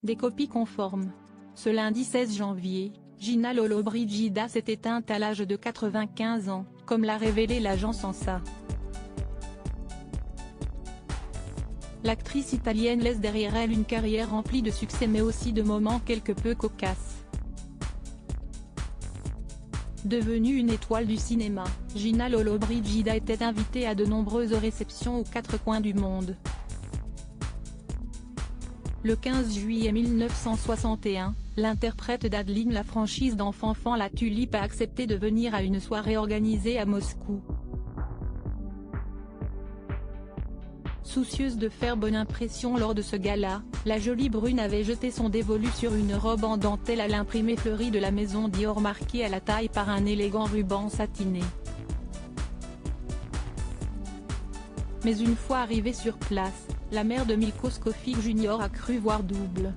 Des copies conformes. Ce lundi 16 janvier, Gina Lollobrigida s'est éteinte à l'âge de 95 ans, comme l'a révélé l'agence ANSA. L'actrice italienne laisse derrière elle une carrière remplie de succès mais aussi de moments quelque peu cocasses. Devenue une étoile du cinéma, Gina Lollobrigida était invitée à de nombreuses réceptions aux quatre coins du monde. Le 15 juillet 1961, l'interprète d'Adeline la franchise d'Enfant la Tulipe a accepté de venir à une soirée organisée à Moscou. Soucieuse de faire bonne impression lors de ce gala, la jolie brune avait jeté son dévolu sur une robe en dentelle à l'imprimé fleurie de la maison Dior marquée à la taille par un élégant ruban satiné. Mais une fois arrivée sur place, la mère de Milko Scofield Jr. a cru voir double.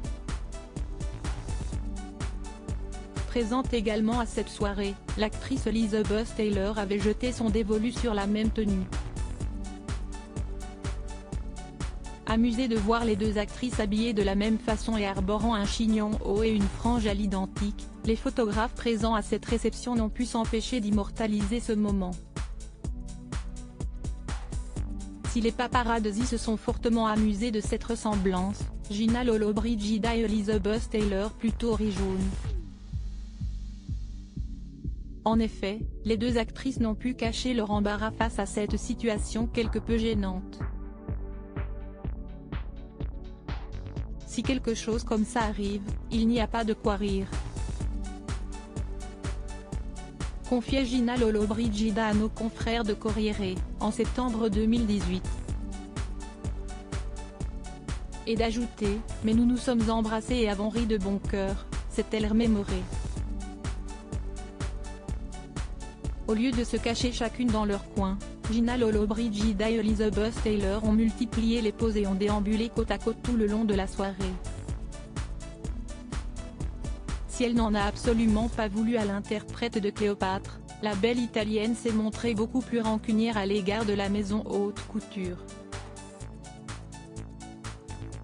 Présente également à cette soirée, l'actrice Elizabeth Taylor avait jeté son dévolu sur la même tenue. Amusée de voir les deux actrices habillées de la même façon et arborant un chignon haut et une frange à l'identique, les photographes présents à cette réception n'ont pu s'empêcher d'immortaliser ce moment. Si les paparazzis se sont fortement amusés de cette ressemblance, Gina Lollobrigida et Elizabeth Taylor plutôt rit jaune. En effet, les deux actrices n'ont pu cacher leur embarras face à cette situation quelque peu gênante. Si quelque chose comme ça arrive, il n'y a pas de quoi rire. Confiait Gina Lollobrigida à nos confrères de Corriere, en septembre 2018. Et d'ajouter, mais nous nous sommes embrassés et avons ri de bon cœur, s'est-elle remémorée. Au lieu de se cacher chacune dans leur coin, Gina Lollobrigida et Elizabeth Taylor ont multiplié les poses et ont déambulé côte à côte tout le long de la soirée. Si elle n'en a absolument pas voulu à l'interprète de Cléopâtre, la belle italienne s'est montrée beaucoup plus rancunière à l'égard de la maison haute couture.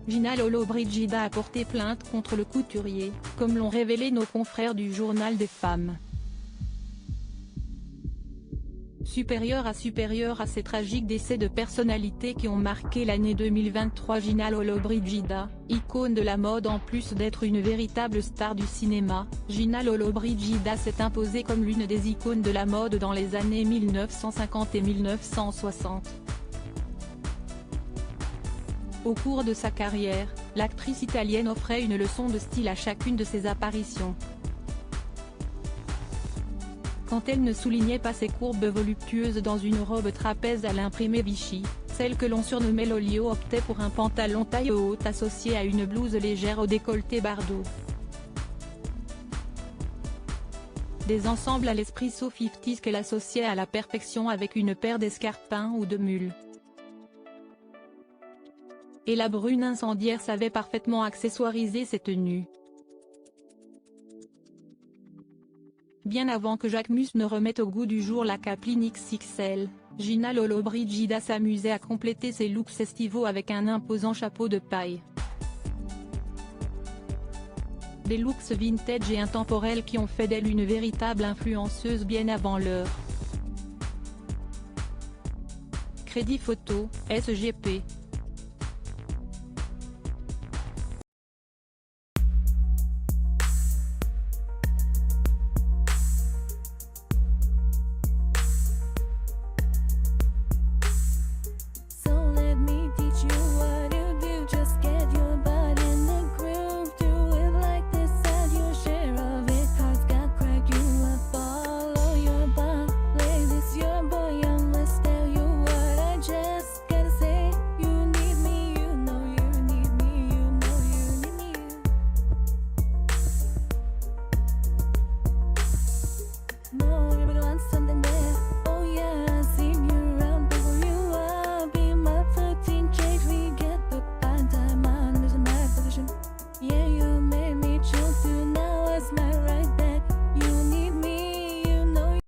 Gina Lollobrigida a porté plainte contre le couturier, comme l'ont révélé nos confrères du Journal des femmes. Supérieure à ces tragiques décès de personnalités qui ont marqué l'année 2023, Gina Lollobrigida, icône de la mode en plus d'être une véritable star du cinéma, Gina Lollobrigida s'est imposée comme l'une des icônes de la mode dans les années 1950 et 1960. Au cours de sa carrière, l'actrice italienne offrait une leçon de style à chacune de ses apparitions. Quand elle ne soulignait pas ses courbes voluptueuses dans une robe trapèze à l'imprimé Vichy, celle que l'on surnommait Lolio optait pour un pantalon taille haute associé à une blouse légère au décolleté bardeau. Des ensembles à l'esprit so-50s qu'elle associait à la perfection avec une paire d'escarpins ou de mules. Et la brune incendiaire savait parfaitement accessoiriser ses tenues. Bien avant que Jacques Mus ne remette au goût du jour la capeline XXL, Gina Lollobrigida s'amusait à compléter ses looks estivaux avec un imposant chapeau de paille. Des looks vintage et intemporels qui ont fait d'elle une véritable influenceuse bien avant l'heure. Crédit photo, SGP.